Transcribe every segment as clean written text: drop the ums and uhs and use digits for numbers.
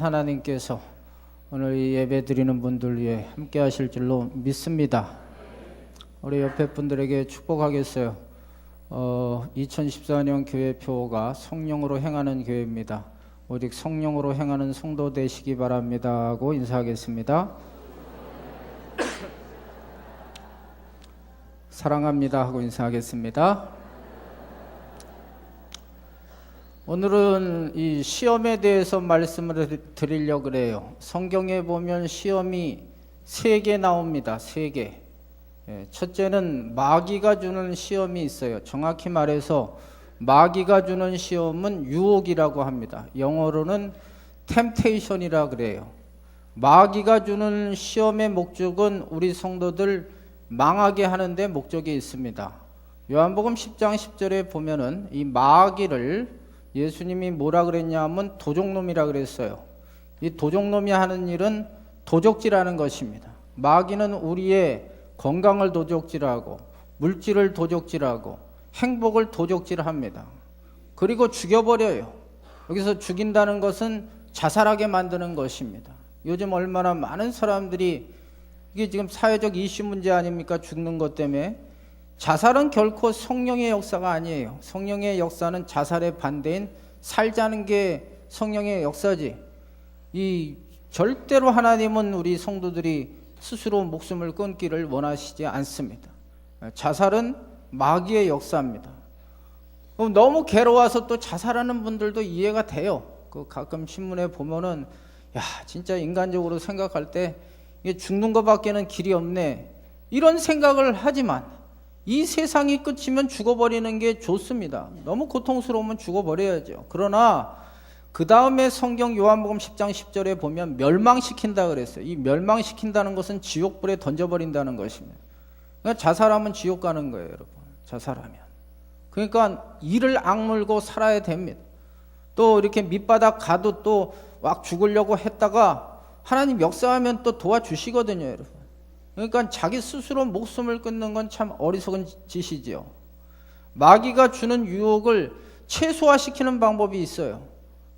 하나님께서 오늘 이 예배 드리는 분들 위해 함께 하실 줄로 믿습니다. 우리 옆에 분들에게 축복하겠어요. 2014년 교회표가 성령으로 행하는 교회입니다. 오직 성령으로 행하는 성도 되시기 바랍니다 하고 인사하겠습니다. 사랑합니다 하고 인사하겠습니다. 오늘은 이 시험에 대해서 말씀을 드리려고 그래요. 성경에 보면 시험이 3개 나옵니다. 3개. 첫째는 마귀가 주는 시험이 있어요. 정확히 말해서 마귀가 주는 시험은 유혹이라고 합니다. 영어로는 temptation이라 그래요. 마귀가 주는 시험의 목적은 우리 성도들 망하게 하는 데 목적이 있습니다. 요한복음 10장 10절에 보면은 이 마귀를 예수님이 뭐라 그랬냐 하면 도적놈이라 그랬어요. 이 도적놈이 하는 일은 도적질하는 것입니다. 마귀는 우리의 건강을 도적질하고 물질을 도적질하고 행복을 도적질합니다. 그리고 죽여버려요. 여기서 죽인다는 것은 자살하게 만드는 것입니다. 요즘 얼마나 많은 사람들이 이게 지금 사회적 이슈 문제 아닙니까? 죽는 것 때문에. 자살은 결코 성령의 역사가 아니에요. 성령의 역사는 자살의 반대인 살자는 게 성령의 역사지. 이 절대로 하나님은 우리 성도들이 스스로 목숨을 끊기를 원하시지 않습니다. 자살은 마귀의 역사입니다. 너무 괴로워서 또 자살하는 분들도 이해가 돼요. 그 가끔 신문에 보면은 야 진짜 인간적으로 생각할 때 이게 죽는 것밖에는 길이 없네 이런 생각을 하지만 이 세상이 끝이면 죽어버리는 게 좋습니다. 너무 고통스러우면 죽어버려야죠. 그러나 그 다음에 성경 요한복음 10장 10절에 보면 멸망시킨다 그랬어요. 이 멸망시킨다는 것은 지옥불에 던져버린다는 것입니다. 그러니까 자살하면 지옥 가는 거예요, 여러분. 자살하면. 그러니까 이를 악물고 살아야 됩니다. 또 이렇게 밑바닥 가도 또 막 죽으려고 했다가 하나님 역사하면 또 도와주시거든요, 여러분. 그러니까 자기 스스로 목숨을 끊는 건 참 어리석은 짓이지요. 마귀가 주는 유혹을 최소화시키는 방법이 있어요.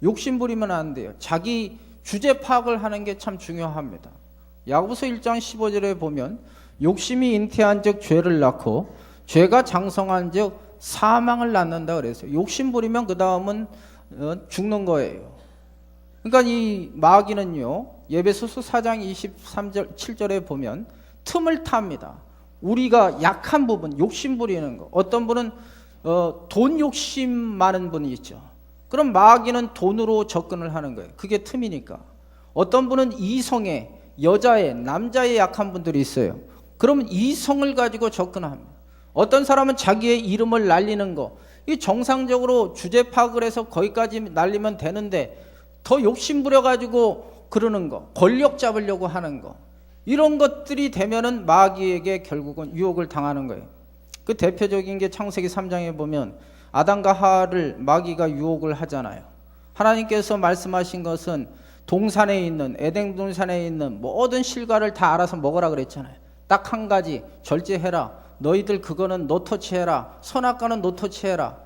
욕심 부리면 안 돼요. 자기 주제 파악을 하는 게 참 중요합니다. 야고보서 1장 15절에 보면 욕심이 잉태한 즉 죄를 낳고 죄가 장성한 즉 사망을 낳는다 그랬어요. 욕심 부리면 그 다음은 죽는 거예요. 그러니까 이 마귀는요, 에베소서 4장 23절 7절에 보면 틈을 탑니다. 우리가 약한 부분, 욕심 부리는 거. 어떤 분은 돈 욕심 많은 분이 있죠. 그럼 마귀는 돈으로 접근을 하는 거예요. 그게 틈이니까. 어떤 분은 이성에, 여자에, 남자에 약한 분들이 있어요. 그러면 이성을 가지고 접근합니다. 어떤 사람은 자기의 이름을 날리는 거. 이 정상적으로 주제 파악을 해서 거기까지 날리면 되는데 더 욕심 부려가지고 그러는 거, 권력 잡으려고 하는 거, 이런 것들이 되면은 마귀에게 결국은 유혹을 당하는 거예요. 그 대표적인 게 창세기 3장에 보면 아담과 하와를 마귀가 유혹을 하잖아요. 하나님께서 말씀하신 것은 동산에 있는 에덴 동산에 있는 모든 실과를 다 알아서 먹으라 그랬잖아요. 딱 한 가지 절제해라. 너희들 그거는 노터치해라. 선악과는 노터치해라.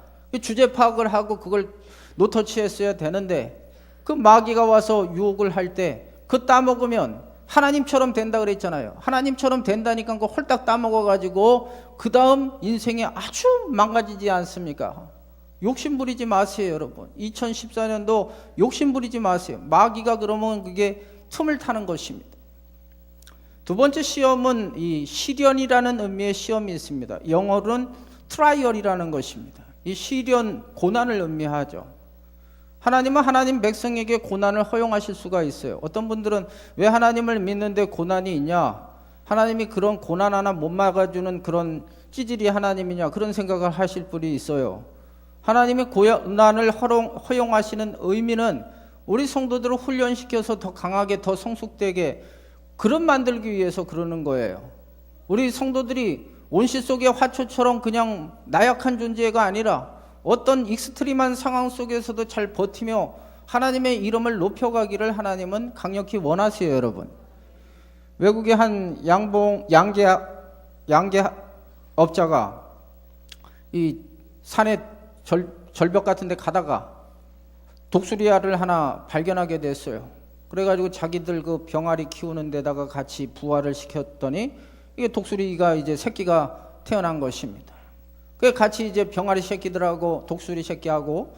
주제 파악을 하고 그걸 노터치했어야 되는데 그 마귀가 와서 유혹을 할 때 그 따먹으면 하나님처럼 된다 그랬잖아요. 하나님처럼 된다니까 그거 홀딱 따먹어가지고 그 다음 인생이 아주 망가지지 않습니까? 욕심 부리지 마세요, 여러분. 2014년도 욕심 부리지 마세요. 마귀가 그러면 그게 틈을 타는 것입니다. 두 번째 시험은 이 시련이라는 의미의 시험이 있습니다. 영어로는 트라이얼이라는 것입니다. 이 시련, 고난을 의미하죠. 하나님은 하나님 백성에게 고난을 허용하실 수가 있어요. 어떤 분들은 왜 하나님을 믿는데 고난이 있냐? 하나님이 그런 고난 하나 못 막아주는 그런 찌질이 하나님이냐? 그런 생각을 하실 분이 있어요. 하나님이 고난을 허용하시는 의미는 우리 성도들을 훈련시켜서 더 강하게 더 성숙되게 그런 만들기 위해서 그러는 거예요. 우리 성도들이 온실 속의 화초처럼 그냥 나약한 존재가 아니라 어떤 익스트림한 상황 속에서도 잘 버티며 하나님의 이름을 높여가기를 하나님은 강력히 원하세요, 여러분. 외국의 한 양계업자가 이 산에 절벽 같은 데 가다가 독수리알을 하나 발견하게 됐어요. 그래가지고 자기들 그 병아리 키우는 데다가 같이 부화를 시켰더니 이게 독수리가 이제 새끼가 태어난 것입니다. 그 같이 이제 병아리 새끼들하고 독수리 새끼하고,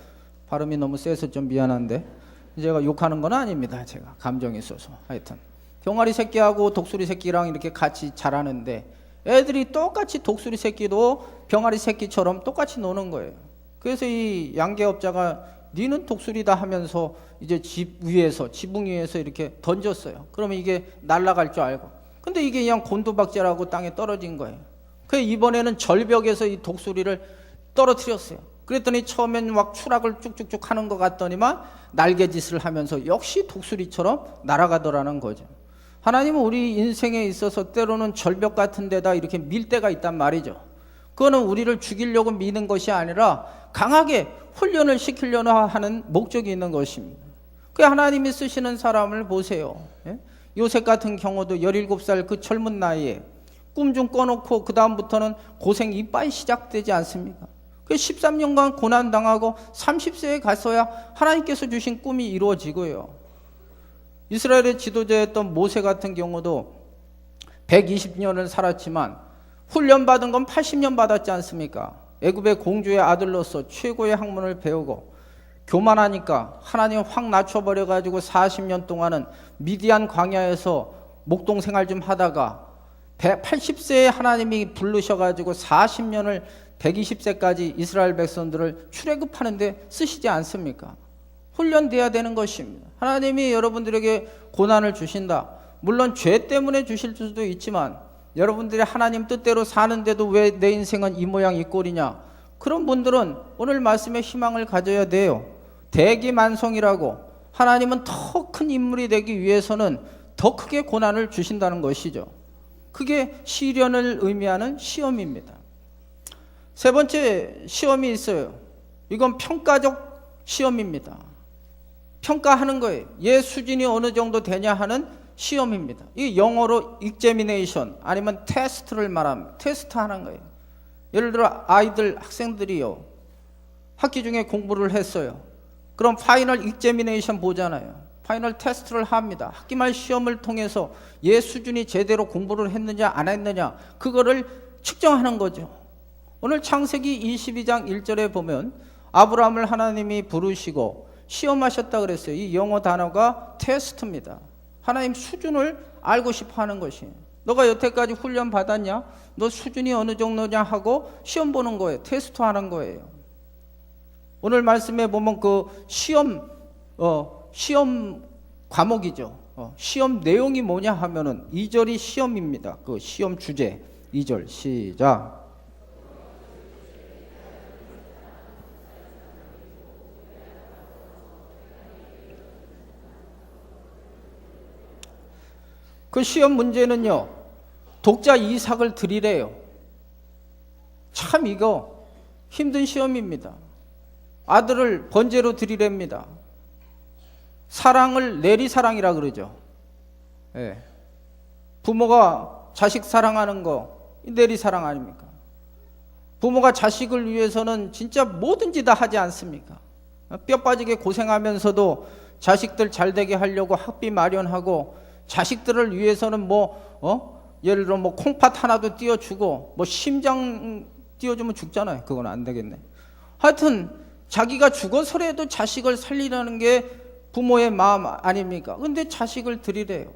발음이 너무 세서 좀 미안한데 제가 욕하는 건 아닙니다. 제가 감정이 있어서. 하여튼 병아리 새끼하고 독수리 새끼랑 이렇게 같이 자라는데 애들이 똑같이 독수리 새끼도 병아리 새끼처럼 똑같이 노는 거예요. 그래서 이 양계업자가 니는 독수리다 하면서 이제 집 위에서, 지붕 위에서 이렇게 던졌어요. 그러면 이게 날아갈 줄 알고. 근데 이게 그냥 곤두박질하고 땅에 떨어진 거예요. 그래서 이번에는 절벽에서 이 독수리를 떨어뜨렸어요. 그랬더니 처음엔 막 추락을 쭉쭉쭉 하는 것 같더니만 날개짓을 하면서 역시 독수리처럼 날아가더라는 거죠. 하나님은 우리 인생에 있어서 때로는 절벽 같은 데다 이렇게 밀 때가 있단 말이죠. 그거는 우리를 죽이려고 미는 것이 아니라 강하게 훈련을 시키려고 하는 목적이 있는 것입니다. 그 하나님이 쓰시는 사람을 보세요. 요셉 같은 경우도 17살 그 젊은 나이에 꿈 좀 꿔놓고 그 다음부터는 고생 이빨 시작되지 않습니까? 그 13년간 고난당하고 30세에 가서야 하나님께서 주신 꿈이 이루어지고요. 이스라엘의 지도자였던 모세 같은 경우도 120년을 살았지만 훈련받은 건 80년 받았지 않습니까? 애굽의 공주의 아들로서 최고의 학문을 배우고 교만하니까 하나님 확 낮춰버려가지고 40년 동안은 미디안 광야에서 목동 생활 좀 하다가 80세에 하나님이 부르셔가지고 40년을 120세까지 이스라엘 백성들을 출애굽하는 데 쓰시지 않습니까? 훈련돼야 되는 것입니다. 하나님이 여러분들에게 고난을 주신다. 물론 죄 때문에 주실 수도 있지만 여러분들이 하나님 뜻대로 사는데도 왜 내 인생은 이 모양 이 꼴이냐, 그런 분들은 오늘 말씀에 희망을 가져야 돼요. 대기만성이라고, 하나님은 더 큰 인물이 되기 위해서는 더 크게 고난을 주신다는 것이죠. 그게 시련을 의미하는 시험입니다. 세 번째 시험이 있어요. 이건 평가적 시험입니다. 평가하는 거예요. 얘 수준이 어느 정도 되냐 하는 시험입니다. 이 영어로 examination 아니면 테스트를 말합니다. 테스트 하는 거예요. 예를 들어 아이들, 학생들이요, 학기 중에 공부를 했어요. 그럼 파이널 examination 보잖아요. 파이널 테스트를 합니다. 학기말 시험을 통해서 얘 수준이 제대로 공부를 했느냐 안 했느냐, 그거를 측정하는 거죠. 오늘 창세기 22장 1절에 보면 아브라함을 하나님이 부르시고 시험하셨다 그랬어요. 이 영어 단어가 테스트입니다. 하나님 수준을 알고 싶어 하는 것이에요. 너가 여태까지 훈련 받았냐? 너 수준이 어느 정도냐 하고 시험 보는 거예요. 테스트 하는 거예요. 오늘 말씀에 보면 그 시험 과목이죠. 시험 내용이 뭐냐 하면은 2절이 시험입니다. 그 시험 주제 2절 시작. 그 시험 문제는요, 독자 이삭을 드리래요. 참 이거 힘든 시험입니다. 아들을 번제로 드리랍니다. 사랑을 내리사랑이라 그러죠. 예. 부모가 자식 사랑하는 거 내리사랑 아닙니까? 부모가 자식을 위해서는 진짜 뭐든지 다 하지 않습니까? 뼈 빠지게 고생하면서도 자식들 잘 되게 하려고 학비 마련하고, 자식들을 위해서는 예를 들어 콩팥 하나도 띄워주고, 심장 띄워주면 죽잖아요. 그건 안 되겠네. 하여튼 자기가 죽어서라도 자식을 살리라는 게 부모의 마음 아닙니까? 근데 자식을 드리래요.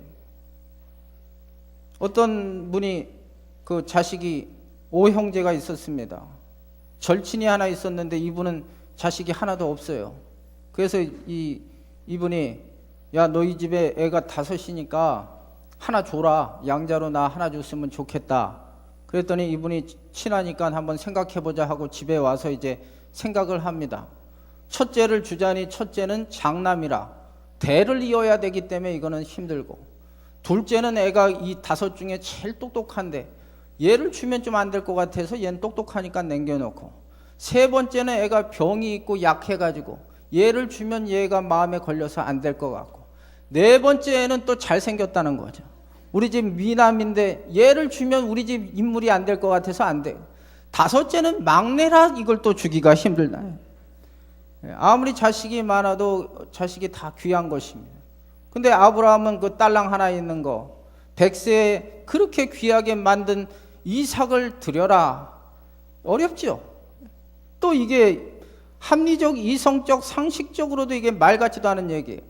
어떤 분이 그 자식이 5형제가 있었습니다. 절친이 하나 있었는데 이분은 자식이 하나도 없어요. 그래서 이분이 야, 너희 집에 애가 5이니까 하나 줘라. 양자로 나 하나 줬으면 좋겠다. 그랬더니 이분이 친하니까 한번 생각해보자 하고 집에 와서 이제 생각을 합니다. 첫째를 주자니 첫째는 장남이라 대를 이어야 되기 때문에 이거는 힘들고, 둘째는 애가 이 5 중에 제일 똑똑한데 얘를 주면 좀 안 될 것 같아서 얘는 똑똑하니까 남겨놓고, 세 번째는 애가 병이 있고 약해가지고 얘를 주면 얘가 마음에 걸려서 안 될 것 같고, 네 번째는 또 잘생겼다는 거죠. 우리 집 미남인데 얘를 주면 우리 집 인물이 안 될 것 같아서 안 돼요. 5째는 막내라 이걸 또 주기가 힘들다. 아무리 자식이 많아도 자식이 다 귀한 것입니다. 근데 아브라함은 그 딸랑 하나 있는 거, 백세에 그렇게 귀하게 만든 이삭을 드려라. 어렵죠. 또 이게 합리적, 이성적, 상식적으로도 이게 말 같지도 않은 얘기예요.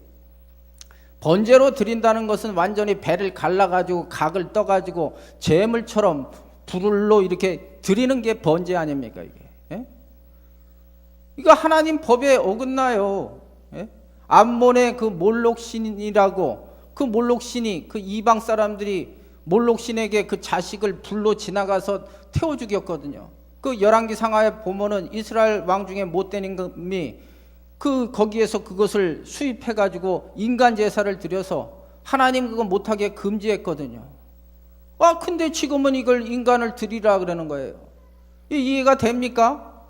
번제로 드린다는 것은 완전히 배를 갈라가지고 각을 떠가지고 제물처럼 불로 이렇게 드리는 게 번제 아닙니까 이게? 예? 이거 하나님 법에 어긋나요. 예? 암몬의 그 몰록신이라고, 그 몰록신이 그 이방 사람들이 몰록신에게 그 자식을 불로 지나가서 태워 죽였거든요. 그 열왕기 상하에 보면은 이스라엘 왕 중에 못된 임금이 그 거기에서 그것을 수입해 가지고 인간 제사를 드려서 하나님 그거 못하게 금지했거든요. 근데 지금은 이걸 인간을 드리라 그러는 거예요. 이해가 됩니까?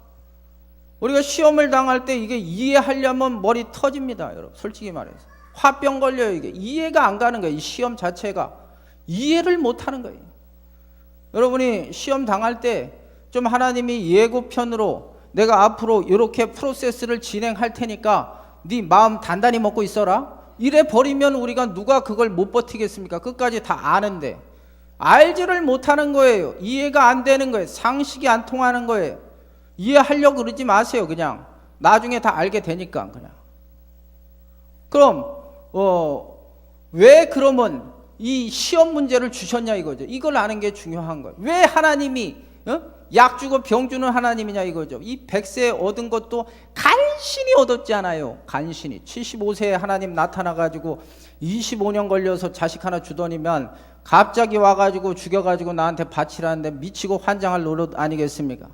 우리가 시험을 당할 때 이게 이해하려면 머리 터집니다, 여러분. 솔직히 말해서 화병 걸려요. 이게 이해가 안 가는 거예요. 이 시험 자체가 이해를 못 하는 거예요. 여러분이 시험 당할 때 좀 하나님이 예고편으로 내가 앞으로 이렇게 프로세스를 진행할 테니까 네 마음 단단히 먹고 있어라, 이래 버리면 우리가 누가 그걸 못 버티겠습니까? 끝까지 다 아는데 알지를 못하는 거예요. 이해가 안 되는 거예요. 상식이 안 통하는 거예요. 이해하려고 그러지 마세요. 그냥 나중에 다 알게 되니까. 그냥 그럼 왜 그러면 이 시험 문제를 주셨냐 이거죠. 이걸 아는 게 중요한 거예요. 왜 하나님이 약 주고 병 주는 하나님이냐 이거죠. 이 100세에 얻은 것도 간신히 얻었지 않아요. 간신히 75세에 하나님 나타나가지고 25년 걸려서 자식 하나 주더니만 갑자기 와가지고 죽여가지고 나한테 바치라는데 미치고 환장할 노릇 아니겠습니까?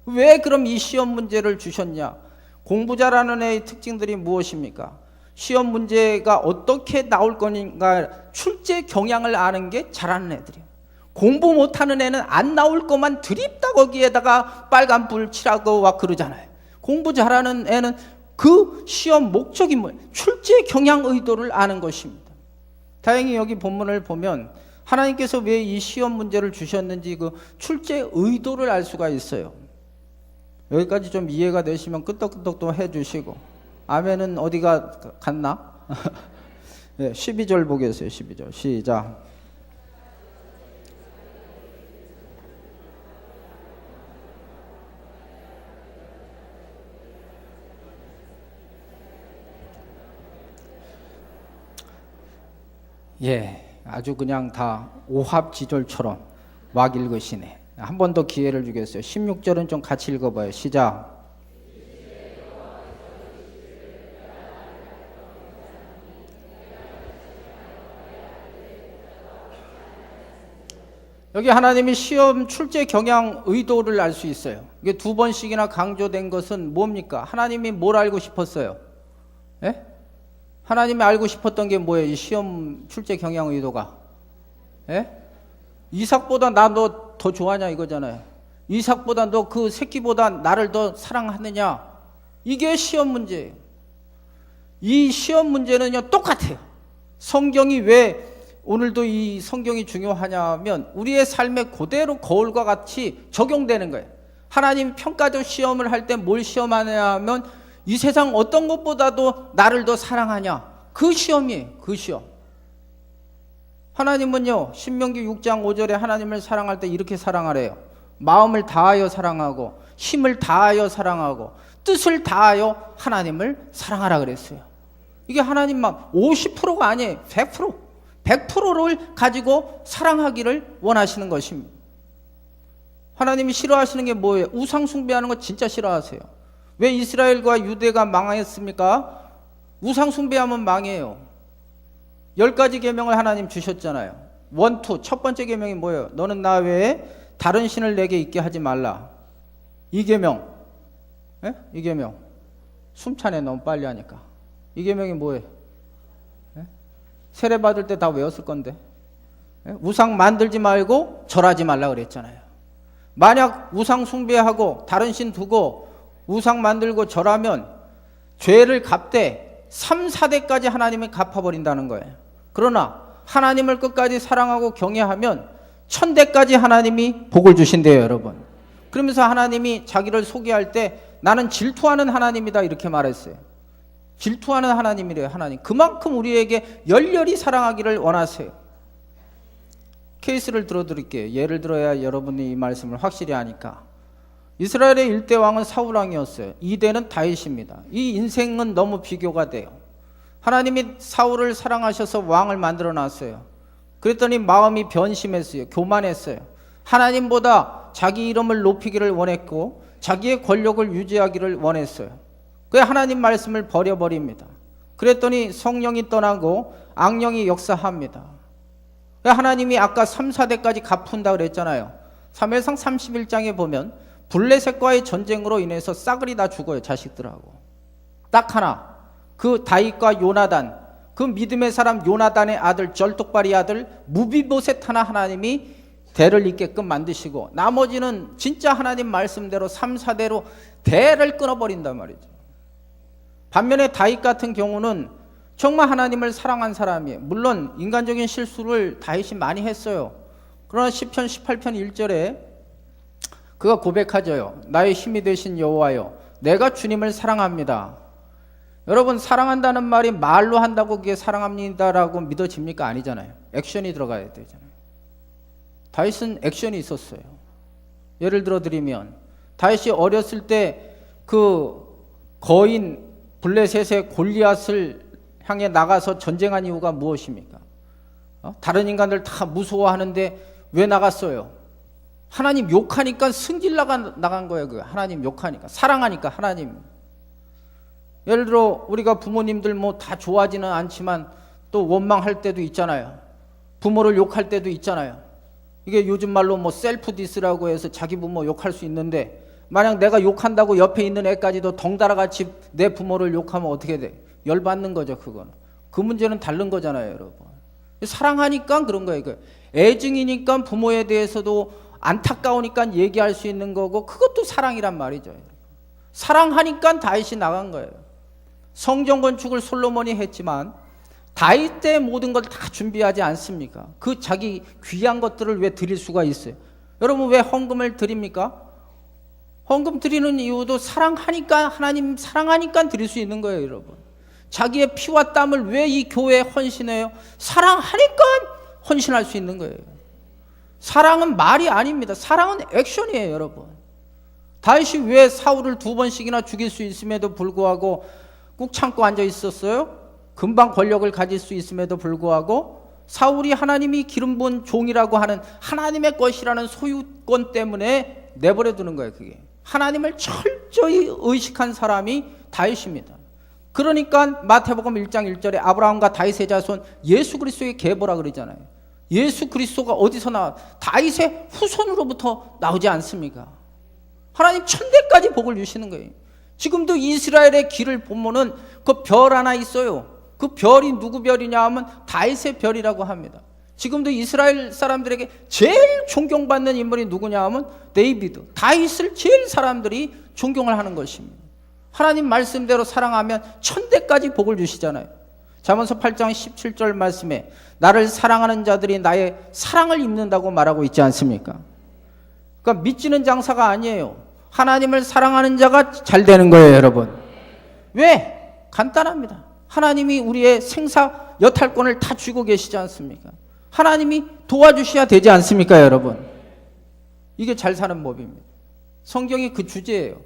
왜 그럼 이 시험 문제를 주셨냐? 공부 잘하는 애의 특징들이 무엇입니까? 시험 문제가 어떻게 나올 거니까 출제 경향을 아는 게 잘하는 애들이에요. 공부 못하는 애는 안 나올 것만 드립다 거기에다가 빨간 불 칠하고 막 그러잖아요. 공부 잘하는 애는 그 시험 목적이 뭐예요? 출제 경향 의도를 아는 것입니다. 다행히 여기 본문을 보면 하나님께서 왜 이 시험 문제를 주셨는지 그 출제 의도를 알 수가 있어요. 여기까지 좀 이해가 되시면 끄떡끄떡 또 해주시고. 아멘은 어디가 갔나? 네, 12절 보겠어요. 12절 시작. 아주 그냥 다 오합지졸처럼 막 읽으시네. 한 번 더 기회를 주겠어요. 16절은 좀 같이 읽어봐요. 시작. 여기 하나님이 시험 출제 경향 의도를 알 수 있어요. 이게 두 번씩이나 강조된 것은 뭡니까? 하나님이 뭘 알고 싶었어요? 예? 하나님이 알고 싶었던 게 뭐예요? 이 시험 출제 경향 의도가. 예? 이삭보다 나 너 더 좋아하냐 이거잖아요. 이삭보다 너 그 새끼보다 나를 더 사랑하느냐. 이게 시험 문제예요. 이 시험 문제는요 똑같아요. 성경이 왜 오늘도 이 성경이 중요하냐면 우리의 삶에 그대로 거울과 같이 적용되는 거예요. 하나님 평가적 시험을 할 때 뭘 시험하냐 하면 이 세상 어떤 것보다도 나를 더 사랑하냐, 그 시험이에요. 그 시험. 하나님은요 신명기 6장 5절에 하나님을 사랑할 때 이렇게 사랑하래요. 마음을 다하여 사랑하고 힘을 다하여 사랑하고 뜻을 다하여 하나님을 사랑하라 그랬어요. 이게 하나님만 50%가 아니에요. 100%. 100%를 가지고 사랑하기를 원하시는 것입니다. 하나님이 싫어하시는 게 뭐예요? 우상 숭배하는 거 진짜 싫어하세요. 왜 이스라엘과 유대가 망했습니까? 우상 숭배하면 망해요. 10가지 계명을 하나님 주셨잖아요. 1, 2, 첫 번째 계명이 뭐예요? 너는 나 외에 다른 신을 내게 있게 하지 말라. 이 계명. 예? 이 계명. 숨차네 너무 빨리 하니까. 이 계명이 뭐예요? 예? 세례 받을 때 다 외웠을 건데. 예? 우상 만들지 말고 절하지 말라 그랬잖아요. 만약 우상 숭배하고 다른 신 두고 우상 만들고 절하면 죄를 갚되 3, 4대까지 하나님이 갚아버린다는 거예요. 그러나 하나님을 끝까지 사랑하고 경외하면 1000대까지 하나님이 복을 주신대요, 여러분. 그러면서 하나님이 자기를 소개할 때 나는 질투하는 하나님이다 이렇게 말했어요. 질투하는 하나님이래요. 하나님 그만큼 우리에게 열렬히 사랑하기를 원하세요. 케이스를 들어드릴게요. 예를 들어야 여러분이 이 말씀을 확실히 아니까. 이스라엘의 1대 왕은 사울 왕이었어요. 2대는 다윗입니다. 이 인생은 너무 비교가 돼요. 하나님이 사울을 사랑하셔서 왕을 만들어 놨어요. 그랬더니 마음이 변심했어요. 교만했어요. 하나님보다 자기 이름을 높이기를 원했고 자기의 권력을 유지하기를 원했어요. 그래 하나님 말씀을 버려버립니다. 그랬더니 성령이 떠나고 악령이 역사합니다. 하나님이 아까 3, 4대까지 갚은다 그랬잖아요. 사무엘상 31장에 보면 블레셋과의 전쟁으로 인해서 싸그리 다 죽어요. 자식들하고. 딱 하나, 그 다윗과 요나단, 그 믿음의 사람 요나단의 아들 절뚝발이 아들 무비보셋 하나 하나님이 대를 잇게끔 만드시고 나머지는 진짜 하나님 말씀대로 3, 4대로 대를 끊어버린단 말이죠. 반면에 다윗 같은 경우는 정말 하나님을 사랑한 사람이에요. 물론 인간적인 실수를 다윗이 많이 했어요. 그러나 시편 18편 1절에 그가 고백하죠. 나의 힘이 되신 여호와여, 내가 주님을 사랑합니다. 여러분, 사랑한다는 말이 말로 한다고 그게 사랑합니다라고 믿어집니까? 아니잖아요. 액션이 들어가야 되잖아요. 다윗은 액션이 있었어요. 예를 들어 드리면 다윗이 어렸을 때 그 거인 블레셋의 골리앗을 향해 나가서 전쟁한 이유가 무엇입니까? 다른 인간들 다 무서워하는데 왜 나갔어요? 하나님 욕하니까 승질 나간 거예요. 그 하나님 욕하니까, 사랑하니까 하나님. 예를 들어 우리가 부모님들 뭐 다 좋아하지는 않지만 또 원망할 때도 있잖아요. 부모를 욕할 때도 있잖아요. 이게 요즘 말로 뭐 셀프 디스라고 해서 자기 부모 욕할 수 있는데, 만약 내가 욕한다고 옆에 있는 애까지도 덩달아 같이 내 부모를 욕하면 어떻게 돼? 열받는 거죠. 그거는. 그 문제는 다른 거잖아요, 여러분. 사랑하니까 그런 거예요. 애증이니까 부모에 대해서도 안타까우니까 얘기할 수 있는 거고, 그것도 사랑이란 말이죠. 사랑하니까 다윗이 나간 거예요. 성전 건축을 솔로몬이 했지만 다윗 때 모든 걸 다 준비하지 않습니까? 그 자기 귀한 것들을 왜 드릴 수가 있어요? 여러분, 왜 헌금을 드립니까? 헌금 드리는 이유도 사랑하니까, 하나님 사랑하니까 드릴 수 있는 거예요, 여러분. 자기의 피와 땀을 왜 이 교회에 헌신해요? 사랑하니까 헌신할 수 있는 거예요. 사랑은 말이 아닙니다. 사랑은 액션이에요, 여러분. 다윗이 왜 사울을 2번씩이나 죽일 수 있음에도 불구하고 꾹 참고 앉아 있었어요? 금방 권력을 가질 수 있음에도 불구하고 사울이 하나님이 기름 부은 종이라고 하는 하나님의 것이라는 소유권 때문에 내버려 두는 거예요. 그게 하나님을 철저히 의식한 사람이 다윗입니다. 그러니까 마태복음 1장 1절에 아브라함과 다윗의 자손 예수 그리스도의 계보라 그러잖아요. 예수 그리스도가 어디서 나와? 다윗의 후손으로부터 나오지 않습니까? 하나님 천대까지 복을 주시는 거예요. 지금도 이스라엘의 길을 보면은 그 별 하나 있어요. 그 별이 누구 별이냐 하면 다윗의 별이라고 합니다. 지금도 이스라엘 사람들에게 제일 존경받는 인물이 누구냐 하면 데이비드, 다윗을 제일 사람들이 존경을 하는 것입니다. 하나님 말씀대로 사랑하면 천대까지 복을 주시잖아요. 잠언서 8장 17절 말씀에 나를 사랑하는 자들이 나의 사랑을 입는다고 말하고 있지 않습니까? 그러니까 믿지는 장사가 아니에요. 하나님을 사랑하는 자가 잘 되는 거예요, 여러분. 왜? 간단합니다. 하나님이 우리의 생사 여탈권을 다 쥐고 계시지 않습니까? 하나님이 도와주셔야 되지 않습니까, 여러분? 이게 잘 사는 법입니다. 성경이 그 주제예요.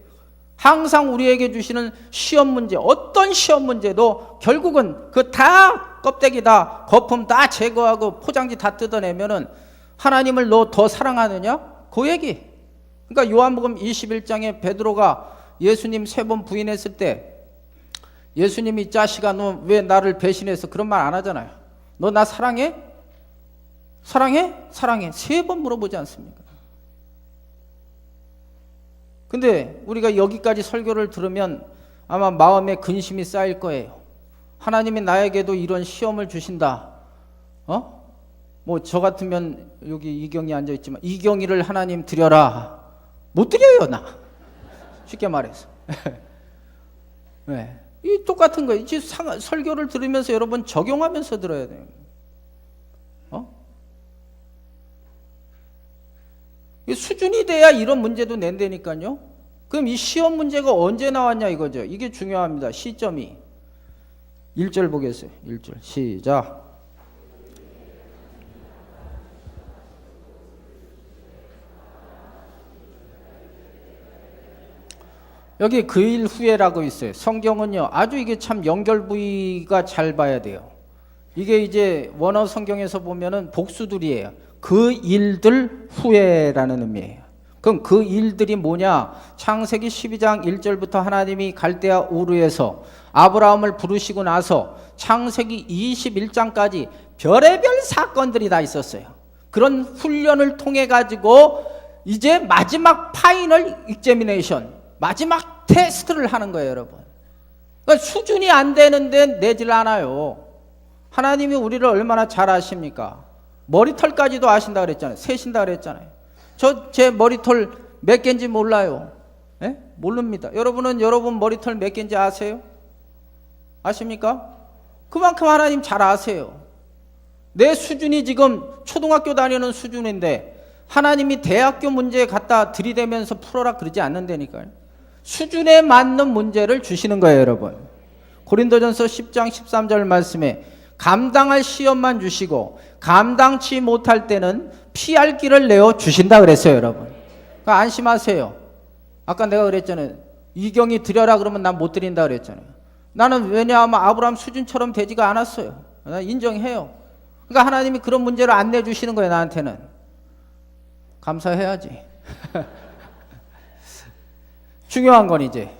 항상 우리에게 주시는 시험 문제, 어떤 시험 문제도 결국은 그 다 껍데기다, 거품 다 제거하고 포장지 다 뜯어내면은 하나님을 너 더 사랑하느냐? 그 얘기. 그러니까 요한복음 21장에 베드로가 예수님 3번 부인했을 때 예수님이 자식아 너 왜 나를 배신해서 그런 말 안 하잖아요. 너 나 사랑해? 사랑해? 사랑해. 3번 물어보지 않습니까? 근데 우리가 여기까지 설교를 들으면 아마 마음에 근심이 쌓일 거예요. 하나님이 나에게도 이런 시험을 주신다. 뭐 저 같으면 여기 이경이 앉아있지만 이경이를 하나님 드려라. 못 드려요, 나. 쉽게 말해서. 네. 이 똑같은 거예요. 설교를 들으면서 여러분 적용하면서 들어야 돼요. 수준이 돼야 이런 문제도 낸다니까요. 그럼 이 시험 문제가 언제 나왔냐 이거죠. 이게 중요합니다. 시점이. 1절 보겠어요. 1절 시작. 여기 그 일 후에라고 있어요. 성경은요, 아주 이게 참 연결 부위가 잘 봐야 돼요. 이게 이제 원어 성경에서 보면은 복수들이에요. 그 일들 후에라는 의미예요. 그럼 그 일들이 뭐냐? 창세기 12장 1절부터 하나님이 갈대아 우르에서 아브라함을 부르시고 나서 창세기 21장까지 별의별 사건들이 다 있었어요. 그런 훈련을 통해 가지고 이제 마지막 파이널 익제미네이션, 마지막 테스트를 하는 거예요, 여러분. 그러니까 수준이 안 되는데 내질 않아요. 하나님이 우리를 얼마나 잘 아십니까? 머리털까지도 아신다 그랬잖아요. 세신다 그랬잖아요. 제 머리털 몇 개인지 몰라요. 예? 모릅니다. 여러분은 여러분 머리털 몇 개인지 아세요? 아십니까? 그만큼 하나님 잘 아세요. 내 수준이 지금 초등학교 다니는 수준인데 하나님이 대학교 문제 갖다 들이대면서 풀어라 그러지 않는다니까요. 수준에 맞는 문제를 주시는 거예요, 여러분. 고린도전서 10장 13절 말씀에 감당할 시험만 주시고 감당치 못할 때는 피할 길을 내어 주신다 그랬어요, 여러분. 그러니까 안심하세요. 아까 내가 그랬잖아요. 이경이 드려라 그러면 난 못 드린다 그랬잖아요. 나는 왜냐하면 아브라함 수준처럼 되지가 않았어요. 난 인정해요. 그러니까 하나님이 그런 문제를 안 내주시는 거예요, 나한테는. 감사해야지. 중요한 건 이제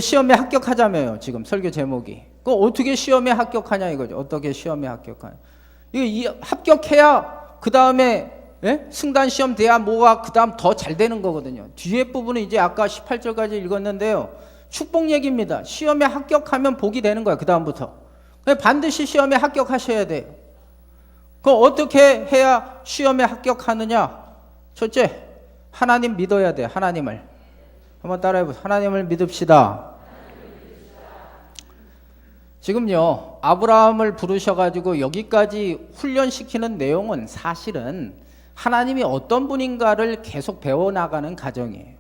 시험에 합격하자며요. 지금 설교 제목이. 그 어떻게 시험에 합격하냐 이거죠. 어떻게 시험에 합격하냐. 이거 합격해야 그 다음에 승단 시험 돼야 뭐가 그 다음 더 잘 되는 거거든요. 뒤에 부분은 이제 아까 18절까지 읽었는데요. 축복 얘기입니다. 시험에 합격하면 복이 되는 거야. 그 다음부터. 반드시 시험에 합격하셔야 돼요. 그럼 어떻게 해야 시험에 합격하느냐? 첫째, 하나님 믿어야 돼요. 하나님을. 한번 따라해보세요. 하나님을 믿읍시다. 지금요, 아브라함을 부르셔가지고 여기까지 훈련시키는 내용은 사실은 하나님이 어떤 분인가를 계속 배워나가는 과정이에요.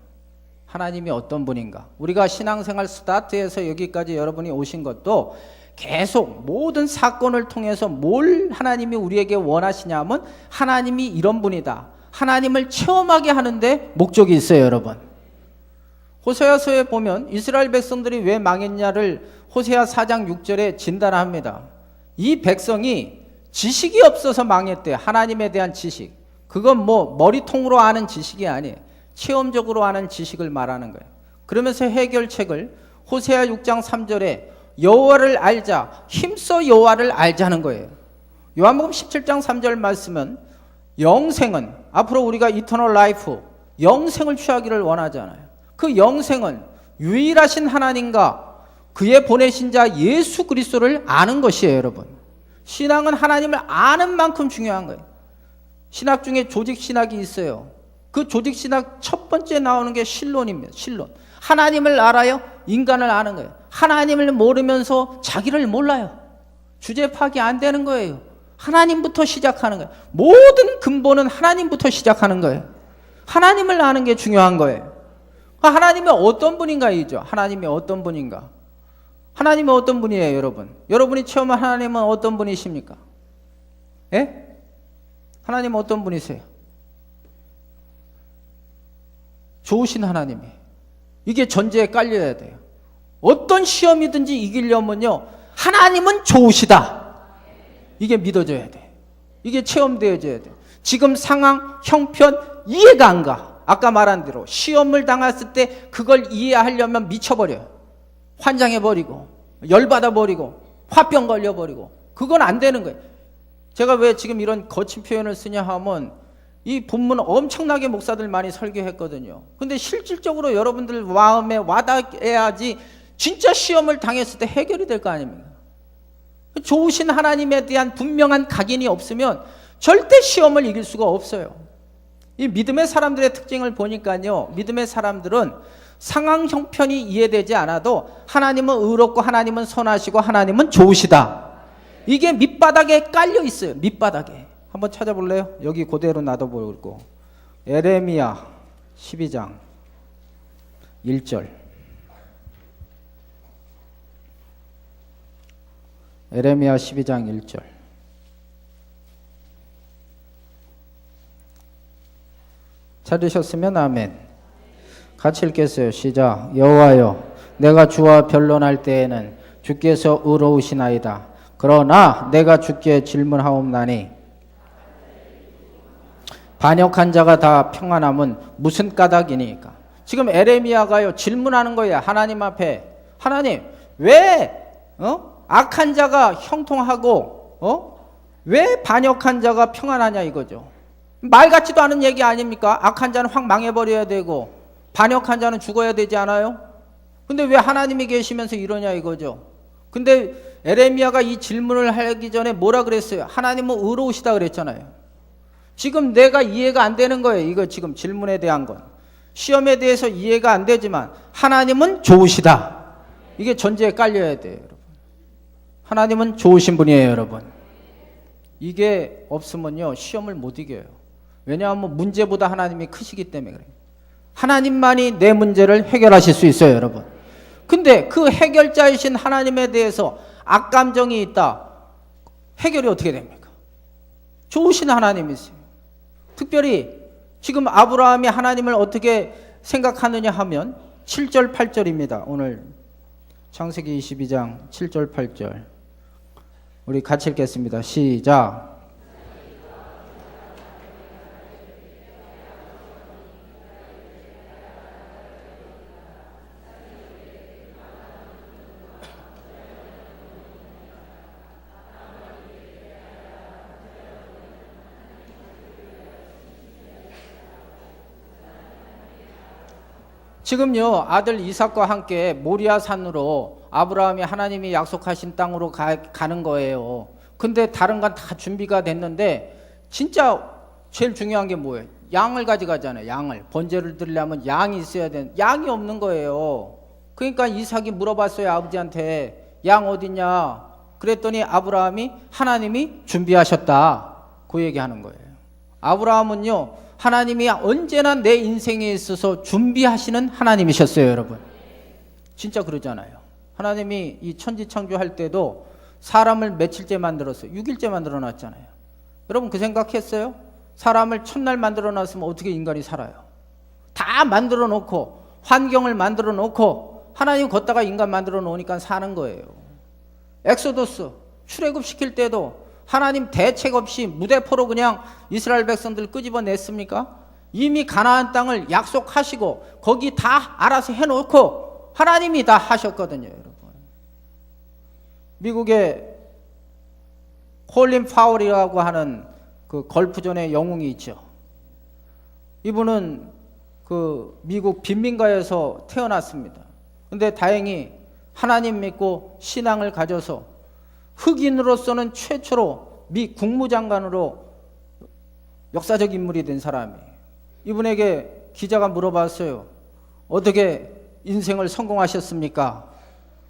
하나님이 어떤 분인가. 우리가 신앙생활 스타트에서 여기까지 여러분이 오신 것도 계속 모든 사건을 통해서 뭘 하나님이 우리에게 원하시냐면 하나님이 이런 분이다. 하나님을 체험하게 하는데 목적이 있어요, 여러분. 호세아서에 보면 이스라엘 백성들이 왜 망했냐를 호세아 4장 6절에 진단합니다. 이 백성이 지식이 없어서 망했대요. 하나님에 대한 지식. 그건 뭐 머리통으로 아는 지식이 아니에요. 체험적으로 아는 지식을 말하는 거예요. 그러면서 해결책을 호세아 6장 3절에 여호와를 알자, 힘써 여호와를 알자는 거예요. 요한복음 17장 3절 말씀은 영생은 앞으로 우리가 이터널 라이프, 영생을 취하기를 원하잖아요. 그 영생은 유일하신 하나님과 그의 보내신 자 예수 그리스도를 아는 것이에요, 여러분. 신앙은 하나님을 아는 만큼 중요한 거예요. 신학 중에 조직 신학이 있어요. 그 조직 신학 첫 번째 나오는 게 신론입니다. 신론. 하나님을 알아요? 인간을 아는 거예요. 하나님을 모르면서 자기를 몰라요. 주제 파악이 안 되는 거예요. 하나님부터 시작하는 거예요. 모든 근본은 하나님부터 시작하는 거예요. 하나님을 아는 게 중요한 거예요. 하나님이 어떤 분인가 이죠. 하나님이 어떤 분인가. 하나님이 어떤 분이에요, 여러분? 여러분이 체험한 하나님은 어떤 분이십니까? 예? 하나님은 어떤 분이세요? 좋으신 하나님이. 이게 전제에 깔려야 돼요. 어떤 시험이든지 이기려면요, 하나님은 좋으시다. 이게 믿어져야 돼. 이게 체험되어져야 돼. 지금 상황, 형편 이해가 안 가. 아까 말한 대로 시험을 당했을 때 그걸 이해하려면 미쳐버려요. 환장해버리고 열받아버리고 화병 걸려버리고 그건 안 되는 거예요. 제가 왜 지금 이런 거친 표현을 쓰냐 하면 이 본문 엄청나게 목사들 많이 설교했거든요. 근데 실질적으로 여러분들 마음에 와닿아야지 진짜 시험을 당했을 때 해결이 될 거 아닙니까? 좋으신 하나님에 대한 분명한 각인이 없으면 절대 시험을 이길 수가 없어요. 이 믿음의 사람들의 특징을 보니까요, 믿음의 사람들은 상황 형편이 이해되지 않아도 하나님은 의롭고 하나님은 선하시고 하나님은 좋으시다. 이게 밑바닥에 깔려 있어요. 밑바닥에. 한번 찾아볼래요? 여기 그대로 놔둬보고. 에레미야 12장 1절. 에레미야 12장 1절. 찾으셨으면 아멘. 같이 읽겠어요. 시작. 여호와여, 내가 주와 변론할 때에는 주께서 의로우시나이다. 그러나 내가 주께 질문하옵나니 반역한 자가 다 평안함은 무슨 까닭이니까. 지금 에레미야가요 질문하는 거예요. 하나님 앞에. 하나님, 왜 악한 자가 형통하고 왜 반역한 자가 평안하냐 이거죠. 말 같지도 않은 얘기 아닙니까? 악한 자는 확 망해버려야 되고 반역한 자는 죽어야 되지 않아요? 근데 왜 하나님이 계시면서 이러냐 이거죠. 근데 에레미야가 이 질문을 하기 전에 뭐라 그랬어요? 하나님은 의로우시다 그랬잖아요. 지금 내가 이해가 안 되는 거예요. 이거 지금 질문에 대한 건. 시험에 대해서 이해가 안 되지만 하나님은 좋으시다. 이게 전제에 깔려야 돼요, 여러분. 하나님은 좋으신 분이에요, 여러분. 이게 없으면요 시험을 못 이겨요. 왜냐하면 문제보다 하나님이 크시기 때문에 그래요. 하나님만이 내 문제를 해결하실 수 있어요, 여러분. 근데 그 해결자이신 하나님에 대해서 악감정이 있다. 해결이 어떻게 됩니까? 좋으신 하나님이세요. 특별히 지금 아브라함이 하나님을 어떻게 생각하느냐 하면 7절 8절입니다. 오늘 창세기 22장 7절 8절 우리 같이 읽겠습니다. 시작. 지금요 아들 이삭과 함께 모리아 산으로 아브라함이 하나님이 약속하신 땅으로 가는 거예요. 근데 다른 건 다 준비가 됐는데 진짜 제일 중요한 게 뭐예요? 양을 가져가잖아요. 양을 번제를 드리려면 양이 있어야 되는, 양이 없는 거예요. 그러니까 이삭이 물어봤어요. 아버지한테 양 어딨냐? 그랬더니 아브라함이 하나님이 준비하셨다 그 얘기하는 거예요. 아브라함은요 하나님이 언제나 내 인생에 있어서 준비하시는 하나님이셨어요, 여러분. 진짜 그러잖아요. 하나님이 이 천지창조할 때도 사람을 며칠째 만들었어요? 6일째 만들어 놨잖아요. 여러분 그 생각했어요? 사람을 첫날 만들어 놨으면 어떻게 인간이 살아요? 다 만들어 놓고 환경을 만들어 놓고 하나님 걷다가 인간 만들어 놓으니까 사는 거예요. 엑소더스 출애굽 시킬 때도 하나님 대책 없이 무대포로 그냥 이스라엘 백성들 끄집어냈습니까? 이미 가나안 땅을 약속하시고 거기 다 알아서 해놓고 하나님이 다 하셨거든요, 여러분. 미국의 콜린 파월이라고 하는 그 걸프존의 영웅이 있죠. 이분은 그 미국 빈민가에서 태어났습니다. 근데 다행히 하나님 믿고 신앙을 가져서 흑인으로서는 최초로 미 국무장관으로 역사적 인물이 된 사람이에요. 이분에게 기자가 물어봤어요. 어떻게 인생을 성공하셨습니까?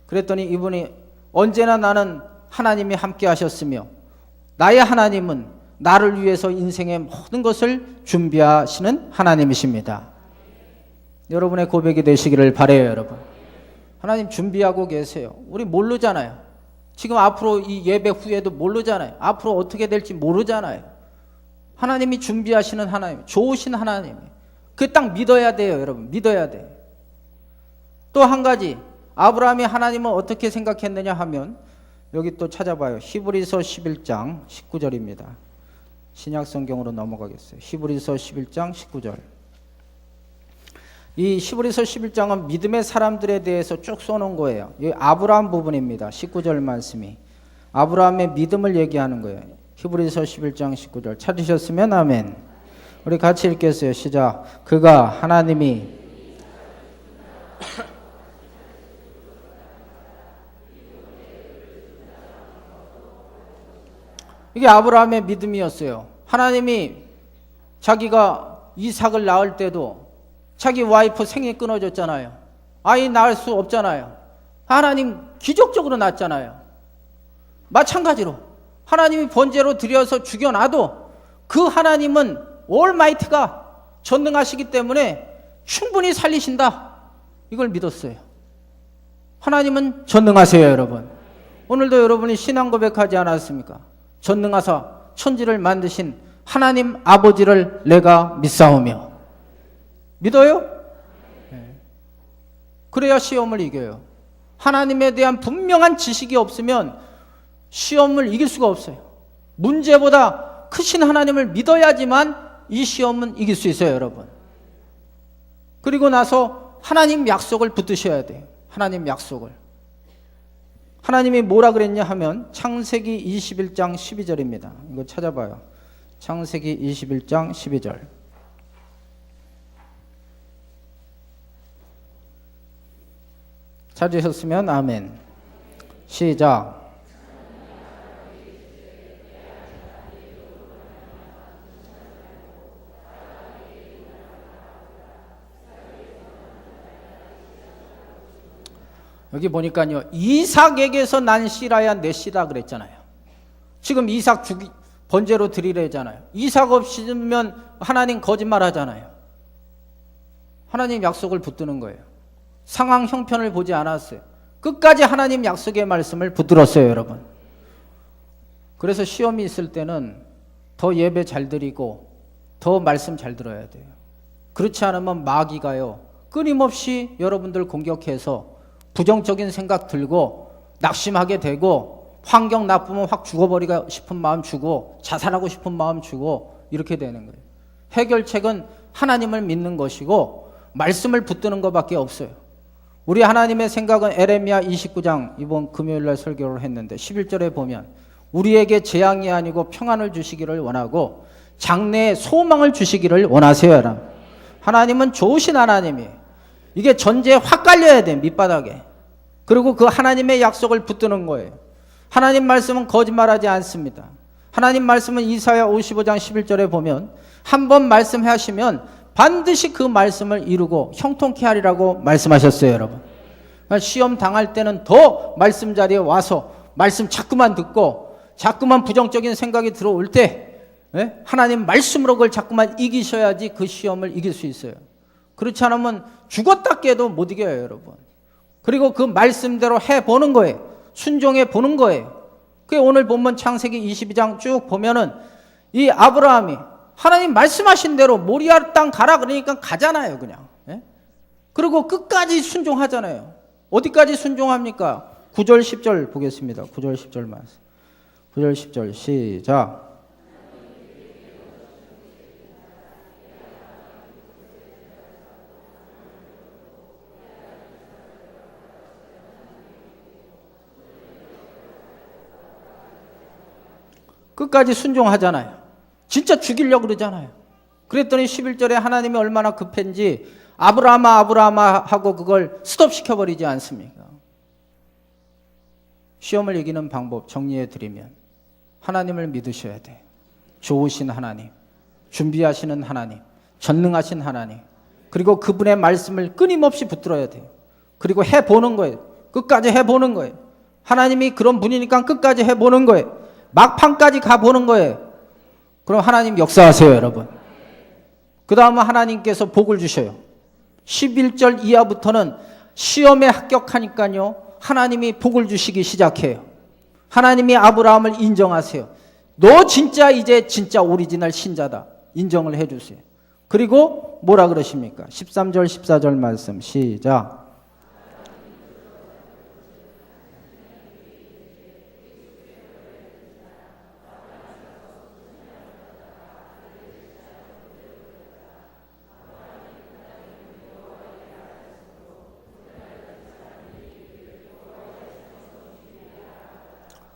그랬더니 이분이 언제나 나는 하나님이 함께 하셨으며 나의 하나님은 나를 위해서 인생의 모든 것을 준비하시는 하나님이십니다. 여러분의 고백이 되시기를 바라요, 여러분. 하나님 준비하고 계세요. 우리 모르잖아요. 지금 앞으로 이 예배 후에도 모르잖아요. 앞으로 어떻게 될지 모르잖아요. 하나님이 준비하시는 하나님, 좋으신 하나님. 그 딱 믿어야 돼요, 여러분. 믿어야 돼요. 또 한 가지, 아브라함이 하나님을 어떻게 생각했느냐 하면 여기 또 찾아봐요. 히브리서 11장 19절입니다. 신약 성경으로 넘어가겠어요. 히브리서 11장 19절. 이 히브리서 11장은 믿음의 사람들에 대해서 쭉 써놓은 거예요. 이 아브라함 부분입니다. 19절 말씀이 아브라함의 믿음을 얘기하는 거예요. 히브리서 11장 19절 찾으셨으면 아멘. 우리 같이 읽겠어요. 시작. 그가 하나님이 이게 아브라함의 믿음이었어요. 하나님이 자기가 이삭을 낳을 때도 자기 와이프 생이 끊어졌잖아요. 아이 낳을 수 없잖아요. 하나님 기적적으로 낳았잖아요. 마찬가지로 하나님이 번제로 드려서 죽여놔도 그 하나님은 올마이트가 전능하시기 때문에 충분히 살리신다. 이걸 믿었어요. 하나님은 전능하세요, 여러분. 오늘도 여러분이 신앙 고백하지 않았습니까? 전능하사 천지를 만드신 하나님 아버지를 내가 믿사오며. 믿어요? 네. 그래야 시험을 이겨요. 하나님에 대한 분명한 지식이 없으면 시험을 이길 수가 없어요. 문제보다 크신 하나님을 믿어야지만 이 시험은 이길 수 있어요, 여러분. 그리고 나서 하나님 약속을 붙드셔야 돼요. 하나님 약속을. 하나님이 뭐라 그랬냐 하면 창세기 21장 12절입니다. 이거 찾아봐요. 창세기 21장 12절. 찾으셨으면 아멘. 시작. 여기 보니까요, 이삭에게서 난 씨라야 내 씨라 그랬잖아요. 지금 이삭 번제로 드리래잖아요. 이삭 없으면 하나님 거짓말 하잖아요. 하나님 약속을 붙드는 거예요. 상황 형편을 보지 않았어요. 끝까지 하나님 약속의 말씀을 붙들었어요, 여러분. 그래서 시험이 있을 때는 더 예배 잘 드리고 더 말씀 잘 들어야 돼요. 그렇지 않으면 마귀가요, 끊임없이 여러분들 공격해서 부정적인 생각 들고 낙심하게 되고 환경 나쁘면 확 죽어버리고 싶은 마음 주고 자살하고 싶은 마음 주고 이렇게 되는 거예요. 해결책은 하나님을 믿는 것이고 말씀을 붙드는 것밖에 없어요. 우리 하나님의 생각은 에레미야 29장 이번 금요일날 설교를 했는데 11절에 보면 우리에게 재앙이 아니고 평안을 주시기를 원하고 장래에 소망을 주시기를 원하세요. 하나님은 좋으신 하나님이에요. 이게 전제에 확 깔려야 돼, 밑바닥에. 그리고 그 하나님의 약속을 붙드는 거예요. 하나님 말씀은 거짓말하지 않습니다. 하나님 말씀은 이사야 55장 11절에 보면 한 번 말씀하시면 반드시 그 말씀을 이루고 형통케 하리라고 말씀하셨어요, 여러분. 시험 당할 때는 더 말씀 자리에 와서 말씀 자꾸만 듣고 자꾸만 부정적인 생각이 들어올 때 하나님 말씀으로 그걸 자꾸만 이기셔야지 그 시험을 이길 수 있어요. 그렇지 않으면 죽었다 깨도 못 이겨요, 여러분. 그리고 그 말씀대로 해보는 거예요. 순종해 보는 거예요. 그게 오늘 본문 창세기 22장 쭉 보면은 이 아브라함이 하나님 말씀하신 대로 모리아 땅 가라 그러니까 가잖아요, 그냥. 그리고 끝까지 순종하잖아요. 어디까지 순종합니까? 9절 10절 보겠습니다. 9절 10절 말씀. 9절 10절 시작. 끝까지 순종하잖아요. 진짜 죽이려고 그러잖아요. 그랬더니 11절에 하나님이 얼마나 급한지 아브라함아 아브라함아 하고 그걸 스톱시켜버리지 않습니까? 시험을 이기는 방법 정리해 드리면 하나님을 믿으셔야 돼요. 좋으신 하나님, 준비하시는 하나님, 전능하신 하나님, 그리고 그분의 말씀을 끊임없이 붙들어야 돼요. 그리고 해보는 거예요. 끝까지 해보는 거예요. 하나님이 그런 분이니까 끝까지 해보는 거예요. 막판까지 가보는 거예요. 그럼 하나님 역사하세요, 여러분. 그 다음은 하나님께서 복을 주셔요. 11절 이하부터는 시험에 합격하니까요, 하나님이 복을 주시기 시작해요. 하나님이 아브라함을 인정하세요. 너 진짜 이제 진짜 오리지널 신자다. 인정을 해주세요. 그리고 뭐라 그러십니까? 13절 14절 말씀 시작.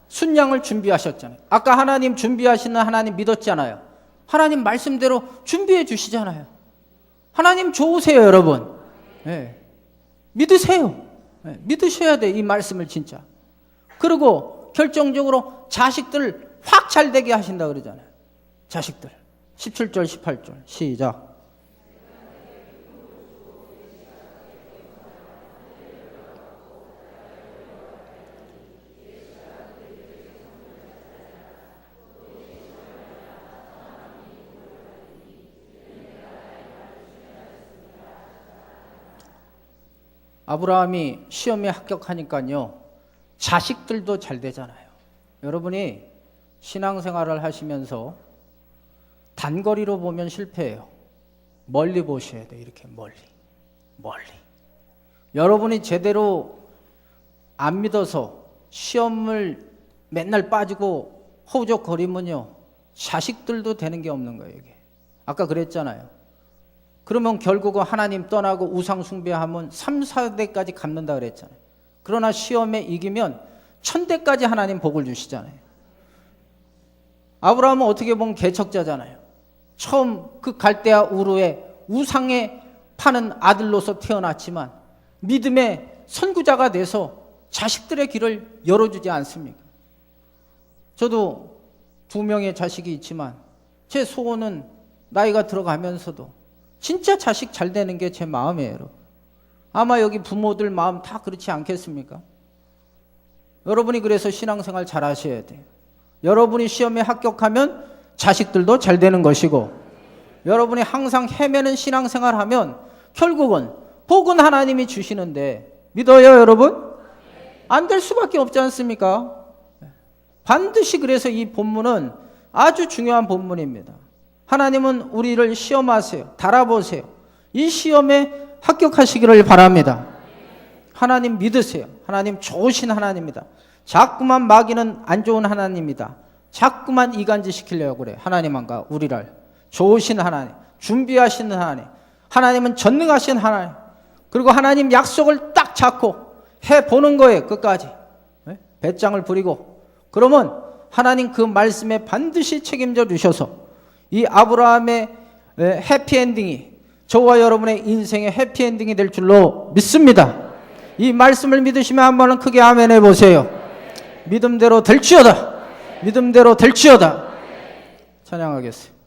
순양을 준비하셨잖아요. 아까 하나님 준비하시는 하나님 믿었잖아요. 하나님 말씀대로 준비해 주시잖아요. 하나님 좋으세요, 여러분. 네. 믿으세요. 네. 믿으셔야 돼, 이 말씀을 진짜. 그리고 결정적으로 자식들 확 잘되게 하신다 그러잖아요. 자식들. 17절 18절 시작. 아브라함이 시험에 합격하니까요, 자식들도 잘 되잖아요. 여러분이 신앙생활을 하시면서 단거리로 보면 실패해요. 멀리 보셔야 돼요. 이렇게 멀리. 여러분이 제대로 안 믿어서 시험을 맨날 빠지고 허우적거리면요, 자식들도 되는 게 없는 거예요. 이게 아까 그랬잖아요. 그러면 결국은 하나님 떠나고 우상 숭배하면 3, 4대까지 갚는다 그랬잖아요. 그러나 시험에 이기면 1000대까지 하나님 복을 주시잖아요. 아브라함은 어떻게 보면 개척자잖아요. 처음 그 갈대아 우르에 우상에 파는 아들로서 태어났지만 믿음의 선구자가 돼서 자식들의 길을 열어주지 않습니까? 저도 2명의 자식이 있지만 제 소원은 나이가 들어가면서도 진짜 자식 잘 되는 게 제 마음이에요. 여러분. 아마 여기 부모들 마음 다 그렇지 않겠습니까? 여러분이 그래서 신앙생활 잘 하셔야 돼요. 여러분이 시험에 합격하면 자식들도 잘 되는 것이고, 여러분이 항상 헤매는 신앙생활 하면 결국은 복은 하나님이 주시는데, 믿어요 여러분? 안 될 수밖에 없지 않습니까? 반드시 그래서 이 본문은 아주 중요한 본문입니다. 하나님은 우리를 시험하세요. 달아보세요. 이 시험에 합격하시기를 바랍니다. 하나님 믿으세요. 하나님 좋으신 하나님입니다. 자꾸만 마귀는 안 좋은 하나님입니다. 자꾸만 이간질 시키려고 그래. 하나님과 우리를 좋으신 하나님, 준비하시는 하나님, 하나님은 전능하신 하나님, 그리고 하나님 약속을 딱 잡고 해보는 거예요. 끝까지 배짱을 부리고. 그러면 하나님 그 말씀에 반드시 책임져 주셔서 이 아브라함의 해피엔딩이 저와 여러분의 인생의 해피엔딩이 될 줄로 믿습니다. 이 말씀을 믿으시면 한번은 크게 아멘 해보세요. 믿음대로 될지어다. 믿음대로 될지어다. 찬양하겠습니다.